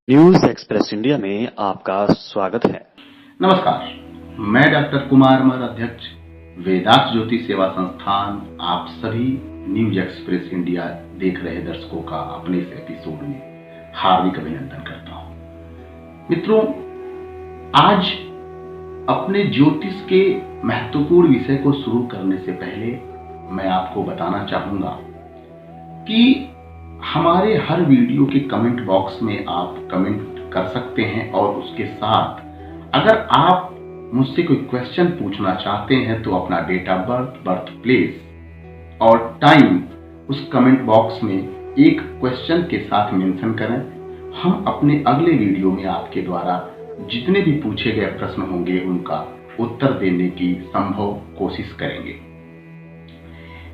News express India में आपका स्वागत है। नमस्कार, मैं डॉक्टर कुमार अमर, अध्यक्ष वेदांत ज्योति सेवा संस्थान, आप सभी न्यूज एक्सप्रेस इंडिया देख रहे दर्शकों का अपने इस एपिसोड में हार्दिक अभिनंदन करता हूं। मित्रों, आज अपने ज्योतिष के महत्वपूर्ण विषय को शुरू करने से पहले मैं आपको बताना चाहूंगा कि हमारे हर वीडियो के कमेंट बॉक्स में आप कमेंट कर सकते हैं और उसके साथ अगर आप मुझसे कोई क्वेश्चन पूछना चाहते हैं तो अपना date of birth, birth place और टाइम उस कमेंट बॉक्स में एक क्वेश्चन के साथ मेंशन करें। हम अपने अगले वीडियो में आपके द्वारा जितने भी पूछे गए प्रश्न होंगे उनका उत्तर देने की संभव कोशिश करेंगे।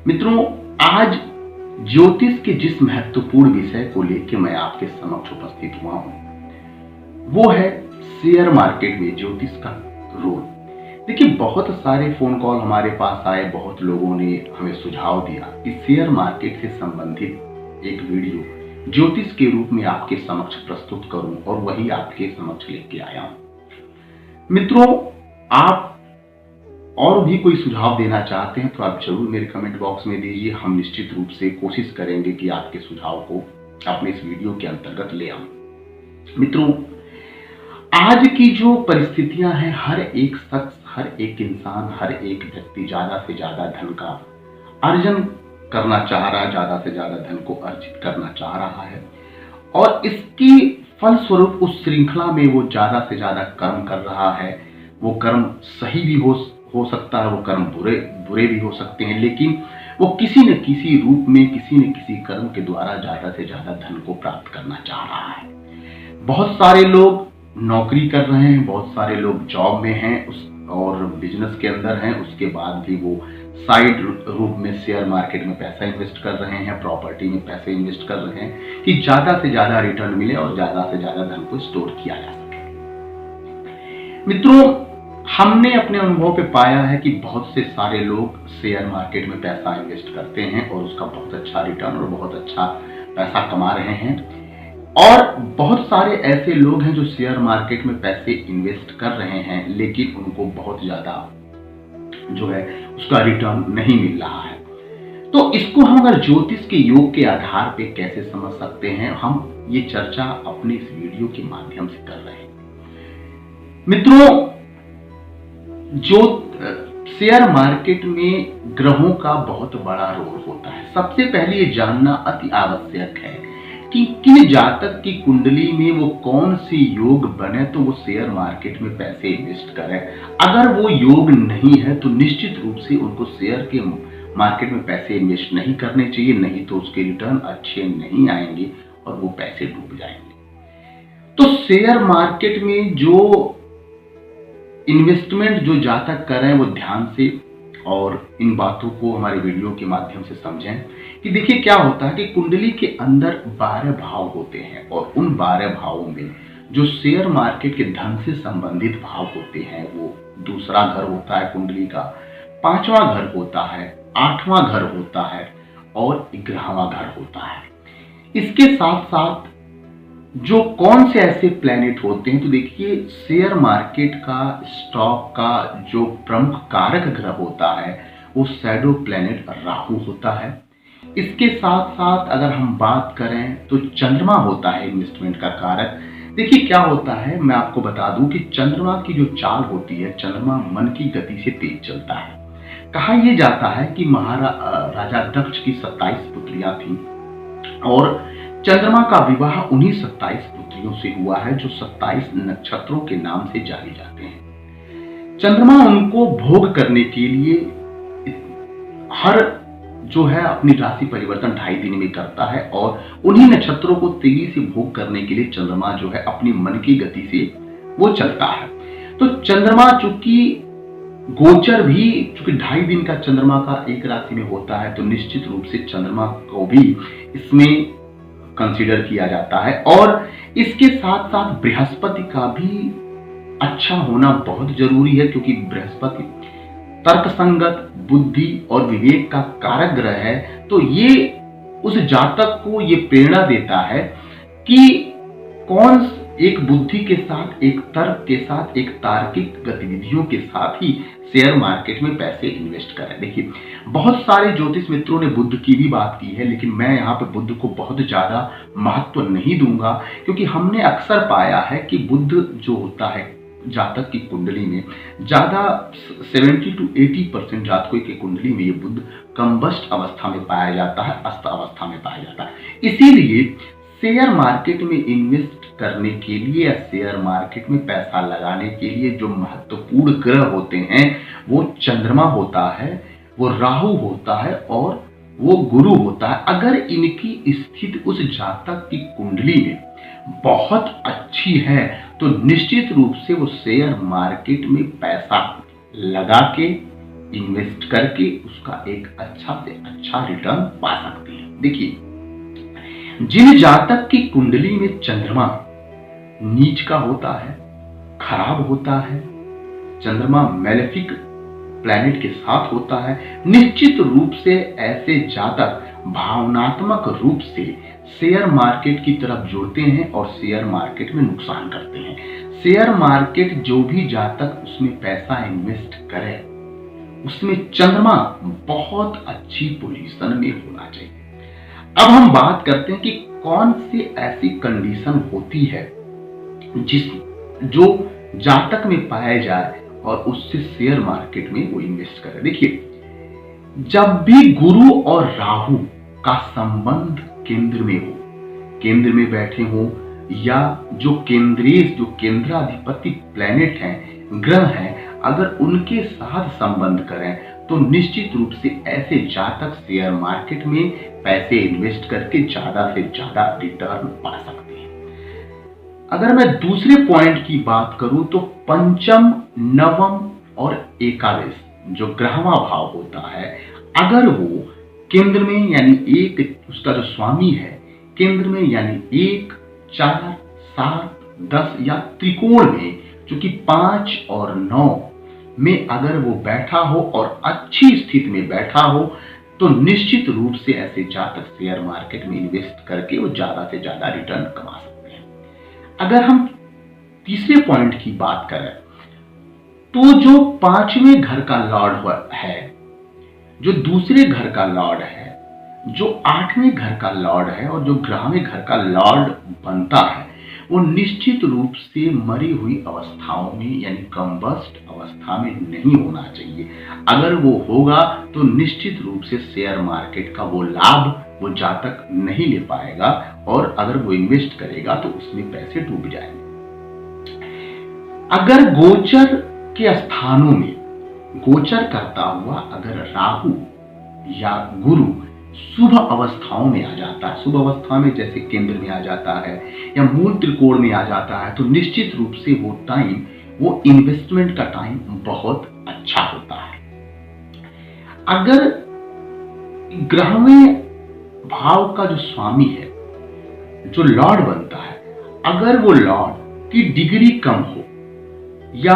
मित्रों, आज ज्योतिष के जिस महत्वपूर्ण विषय को लेकर मैं आपके समक्ष उपस्थित हुआ हूं वो है शेयर मार्केट में ज्योतिष का रोल। देखिए, बहुत सारे फोन कॉल हमारे पास आए, बहुत लोगों ने हमें सुझाव दिया कि शेयर मार्केट से संबंधित एक वीडियो ज्योतिष के रूप में आपके समक्ष प्रस्तुत करूं और वही आपके समक्ष लेके आया हूं। मित्रों, आप और भी कोई सुझाव देना चाहते हैं तो आप जरूर मेरे कमेंट बॉक्स में दीजिए। हम निश्चित रूप से कोशिश करेंगे कि आपके सुझाव को अपने इस वीडियो के अंतर्गत ले आऊं। मित्रों, आज की जो परिस्थितियां हैं, हर एक शख्स, हर एक इंसान, हर एक व्यक्ति ज्यादा से ज्यादा धन का अर्जन करना चाह रहा है, ज्यादा से ज्यादा धन को अर्जित करना चाह रहा है और इसकी फलस्वरूप उस श्रृंखला में वो ज्यादा से ज्यादा कर्म कर रहा है। वो कर्म सही भी हो सकता है, वो कर्म बुरे भी हो सकते हैं, लेकिन वो किसी न किसी रूप में, किसी न किसी कर्म के द्वारा ज्यादा से ज्यादा धन को प्राप्त करना चाह रहा है। बहुत सारे लोग नौकरी कर रहे हैं, बहुत सारे लोग जॉब में हैं और बिजनेस के अंदर हैं, उसके बाद भी वो साइड रूप में शेयर मार्केट में पैसा इन्वेस्ट कर रहे हैं, प्रॉपर्टी में पैसे इन्वेस्ट कर रहे हैं कि ज्यादा से ज्यादा रिटर्न मिले और ज्यादा से ज्यादा धन को स्टोर किया जा सके। मित्रों, हमने अपने अनुभव पे पाया है कि बहुत से सारे लोग शेयर मार्केट में पैसा इन्वेस्ट करते हैं और उसका बहुत अच्छा रिटर्न और बहुत अच्छा पैसा कमा रहे हैं और बहुत सारे ऐसे लोग हैं जो शेयर मार्केट में पैसे इन्वेस्ट कर रहे हैं लेकिन उनको बहुत ज्यादा जो है उसका रिटर्न नहीं मिल रहा है। तो इसको हम अगर ज्योतिष के योग के आधार पे कैसे समझ सकते हैं, हम ये चर्चा अपने इस वीडियो के माध्यम से कर रहे हैं। मित्रों, जो शेयर मार्केट में ग्रहों का बहुत बड़ा रोल होता है। सबसे पहले ये जानना अति आवश्यक है कि किन जातक की कुंडली में वो कौन सी योग बने तो वो शेयर मार्केट में पैसे इन्वेस्ट करें। अगर वो योग नहीं है तो निश्चित रूप से उनको शेयर के मार्केट में पैसे इन्वेस्ट नहीं करने चाहिए, नहीं तो उसके रिटर्न अच्छे नहीं आएंगे और वो पैसे डूब जाएंगे। तो शेयर मार्केट में जो इन्वेस्टमेंट जो जातक कर रहे हैं वो ध्यान से और इन बातों को हमारे वीडियो के माध्यम से समझें कि देखिए क्या होता है कि कुंडली के अंदर 12 भाव होते हैं और उन 12 भावों में जो शेयर मार्केट के धन से संबंधित भाव होते हैं वो दूसरा घर होता है कुंडली का, 5वां घर होता है, 8वां घर होता है और 11वां घर होता है। इसके साथ साथ जो कौन से ऐसे प्लैनेट होते हैं, तो देखिए शेयर मार्केट का, स्टॉक का जो प्रमुख कारक ग्रह होता है वो शैडो प्लैनेट राहु होता है। इसके साथ साथ अगर हम बात करें तो चंद्रमा होता है इन्वेस्टमेंट का कारक। देखिए क्या होता है, मैं आपको बता दूं कि चंद्रमा की जो चाल होती है, चंद्रमा मन की गति से तेज चलता है। कहा यह जाता है कि महाराजा दक्ष की 27 पुत्रियां थीं और चंद्रमा का विवाह उन्हीं 27 पुत्रियों से हुआ है जो 27 नक्षत्रों के नाम से जाने जाते हैं। चंद्रमा उनको भोग करने के लिए हर जो है अपनी राशि परिवर्तन 2.5 दिन में करता है और उन्हीं नक्षत्रों को तेजी से भोग करने के लिए चंद्रमा जो है अपनी मन की गति से वो चलता है। तो चंद्रमा चूंकि गोचर भी चूंकि 2.5 दिन का चंद्रमा का एक राशि में होता है तो निश्चित रूप से चंद्रमा को भी इसमें कंसीडर किया जाता है और इसके साथ साथ बृहस्पति का भी अच्छा होना बहुत जरूरी है क्योंकि बृहस्पति तर्कसंगत, बुद्धि और विवेक का कारक ग्रह है। तो ये उस जातक को ये प्रेरणा देता है कि एक बुद्धि के साथ, एक तर्क के साथ, एक तार्किक गतिविधियों के साथ ही शेयर मार्केट में पैसे इन्वेस्ट करें। देखिए, बहुत सारे ज्योतिष मित्रों ने बुध की भी बात की है, लेकिन मैं यहाँ पे बुध को बहुत ज्यादा महत्व नहीं दूंगा, क्योंकि हमने अक्सर पाया है कि बुध जो होता है जातक की कुंडली में, ज्यादा 70 to 80% जातकों की कुंडली में ये बुध कंबस्ट अवस्था में पाया जाता है, अस्त अवस्था में पाया जाता है। इसीलिए शेयर मार्केट में इन्वेस्ट करने के लिए या शेयर मार्केट में पैसा लगाने के लिए जो महत्वपूर्ण ग्रह होते हैं वो चंद्रमा होता है, वो राहु होता है और वो गुरु होता है। अगर इनकी स्थिति उस जातक की कुंडली में बहुत अच्छी है तो निश्चित रूप से वो शेयर मार्केट में पैसा लगा के, इन्वेस्ट करके उसका एक अच्छा से अच्छा रिटर्न पा सकती है। देखिए, जिन जातक की कुंडली में चंद्रमा नीच का होता है, खराब होता है, चंद्रमा मैलेफिक प्लैनेट के साथ होता है, निश्चित रूप से ऐसे जातक भावनात्मक रूप से शेयर मार्केट की तरफ जुड़ते हैं और शेयर मार्केट में नुकसान करते हैं। शेयर मार्केट जो भी जातक उसमें पैसा इन्वेस्ट करे उसमें चंद्रमा बहुत अच्छी पोजीशन में होना चाहिए। अब हम बात करते हैं कि कौन सी ऐसी कंडीशन होती है जो जातक में पाया जाए और उससे शेयर मार्केट में वो इन्वेस्ट करे। देखिए, जब भी गुरु और राहु का संबंध केंद्र में हो, केंद्र में बैठे हो, या जो केंद्राधिपति प्लैनेट हैं, ग्रह हैं, अगर उनके साथ संबंध करें तो निश्चित रूप से ऐसे जातक शेयर मार्केट में पैसे इन्वेस्ट करके ज्यादा से ज्यादा रिटर्न पा सकते हैं। अगर मैं दूसरे पॉइंट की बात करूं तो पंचम, नवम और एकादश जो ग्रहवा भाव होता है, अगर वो केंद्र में यानी एक, उसका जो स्वामी है केंद्र में यानी 1, 4, 7, 10 या त्रिकोण में, जो कि 5 और 9 में अगर वो बैठा हो और अच्छी स्थिति में बैठा हो तो निश्चित रूप से ऐसे जातक शेयर मार्केट में इन्वेस्ट करके वो ज्यादा से ज्यादा रिटर्न कमा सकते हैं। अगर हम तीसरे पॉइंट की बात करें तो जो 5वें घर का लॉर्ड है, जो दूसरे घर का लॉर्ड है, जो 8वें घर का लॉर्ड है और जो 11वें घर का लॉर्ड बनता है, वो निश्चित रूप से मरी हुई अवस्थाओं में यानी कंबस्ट अवस्था में नहीं होना चाहिए। अगर वो होगा तो निश्चित रूप से शेयर मार्केट का वो लाभ वो जातक नहीं ले पाएगा और अगर वो इन्वेस्ट करेगा तो उसमें पैसे डूब जाएंगे। अगर गोचर के स्थानों में गोचर करता हुआ अगर राहु या गुरु शुभ अवस्थाओं में आ जाता है, शुभ अवस्था में जैसे केंद्र में आ जाता है या मूल त्रिकोण में आ जाता है, तो निश्चित रूप से वो टाइम, वो इन्वेस्टमेंट का टाइम बहुत अच्छा होता है। अगर ग्रहवें भाव का जो स्वामी है, जो लॉर्ड बनता है, अगर वो लॉर्ड की डिग्री कम हो या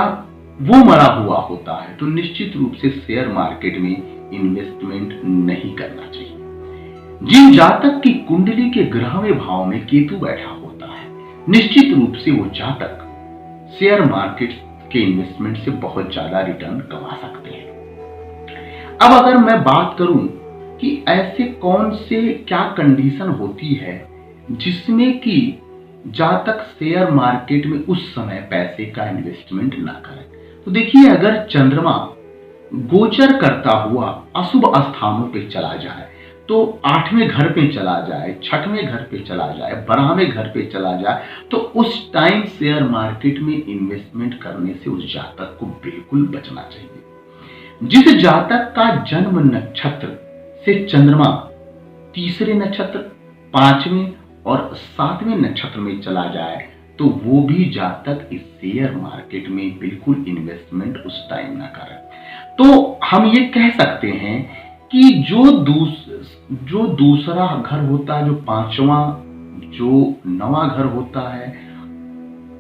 वो मरा हुआ होता है तो निश्चित रूप से शेयर मार्केट में इन्वेस्टमेंट नहीं करना चाहिए। जिन जातक की कुंडली के ग्रहवें भाव में केतु बैठा होता है, निश्चित रूप से वो जातक शेयर मार्केट के इन्वेस्टमेंट से बहुत ज्यादा रिटर्न कमा सकते हैं। अब अगर मैं बात करूं कि ऐसे कौन से क्या कंडीशन होती है जिसमें कि जातक शेयर मार्केट में उस समय पैसे का इन्वेस्टमेंट ना करें, तो देखिए, अगर चंद्रमा गोचर करता हुआ अशुभ स्थानों पे चला जाए, तो 8वें घर पे चला जाए, 6वें घर पे चला जाए, 12वें घर पे चला जाए, तो उस टाइम शेयर मार्केट में इन्वेस्टमेंट करने से उस जातक को बिल्कुल बचना चाहिए। जिस जातक का जन्म नक्षत्र से चंद्रमा तीसरे नक्षत्र, 5वें और 7वें नक्षत्र में चला जाए तो वो भी जातक इस शेयर मार्केट में बिल्कुल इन्वेस्टमेंट उस टाइम ना करें। तो हम ये कह सकते हैं कि जो दूसरा घर होता है, जो 5वां, जो 9वां घर होता है,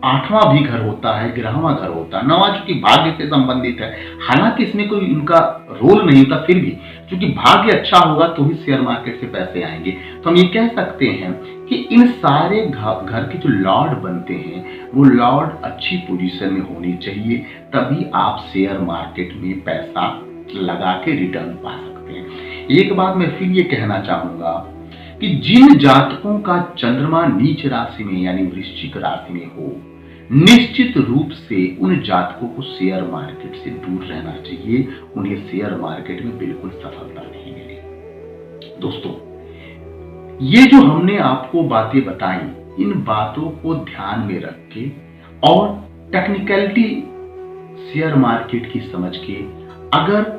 8वां भी घर होता है, 11वां घर होता है। 9वां चूंकि भाग्य से संबंधित है, हालांकि इसमें कोई उनका रोल नहीं होता, फिर भी चूंकि भाग्य अच्छा होगा तो ही शेयर मार्केट से पैसे आएंगे। तो हम ये कह सकते हैं कि इन सारे घर के जो लॉर्ड बनते हैं वो लॉर्ड अच्छी पोजीशन में होनी चाहिए, तभी आप शेयर मार्केट में पैसा लगा के रिटर्न पा सकते हैं। एक बात मैं फिर ये कहना चाहूंगा कि जिन जातकों का चंद्रमा नीच राशि में यानी वृश्चिक राशि में हो, निश्चित रूप से उन जातकों को शेयर मार्केट से दूर रहना चाहिए। उन्हें शेयर मार्केट में बिल्कुल सफलता नहीं मिलेगी। दोस्तों, ये जो हमने आपको बातें बताई, इन बातों को ध्यान में रख के और टेक्निकलिटी शेयर मार्केट की समझ के, अगर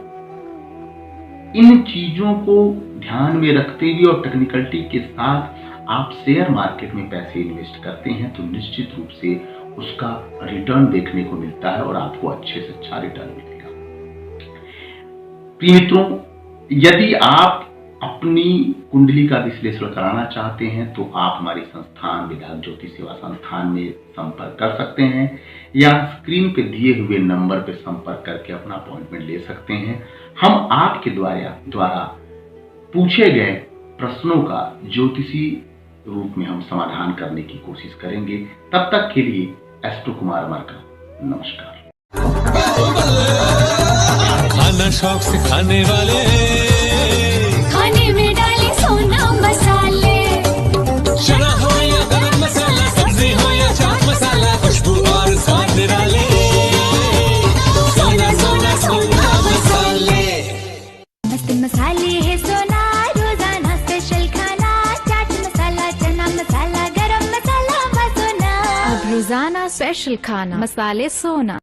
इन चीजों को ध्यान में रखते हुए और टेक्निकलिटी के साथ आप शेयर मार्केट में पैसे इन्वेस्ट करते हैं तो निश्चित रूप से उसका रिटर्न देखने को मिलता है और आपको अच्छे से अच्छा रिटर्न मिलेगा। प्रिय मित्रों, यदि आप अपनी कुंडली का विश्लेषण कराना चाहते हैं तो आप हमारे संस्थान विधायक ज्योतिष सेवा संस्थान में संपर्क कर सकते हैं या स्क्रीन पे दिए हुए नंबर पे संपर्क करके अपना अपॉइंटमेंट ले सकते हैं। हम आपके द्वारा पूछे गए प्रश्नों का ज्योतिषी रूप में हम समाधान करने की कोशिश करेंगे। तब तक के लिए एस्ट्रो कुमार अमर का नमस्कार। खाना शौक से खाने वाले, खाने में डाले सोना मसाले, चना हो या गरम मसाला, सब्जी हो या चाट मसाला, खुशबू और स्वाद निराले, सोना सोना सोना मसाले। मस्त मसाले है सोना, रोजाना स्पेशल खाना, चाट मसाला, चना मसाला, गरम मसाला, सोना। अब रोजाना स्पेशल खाना मसाले सोना।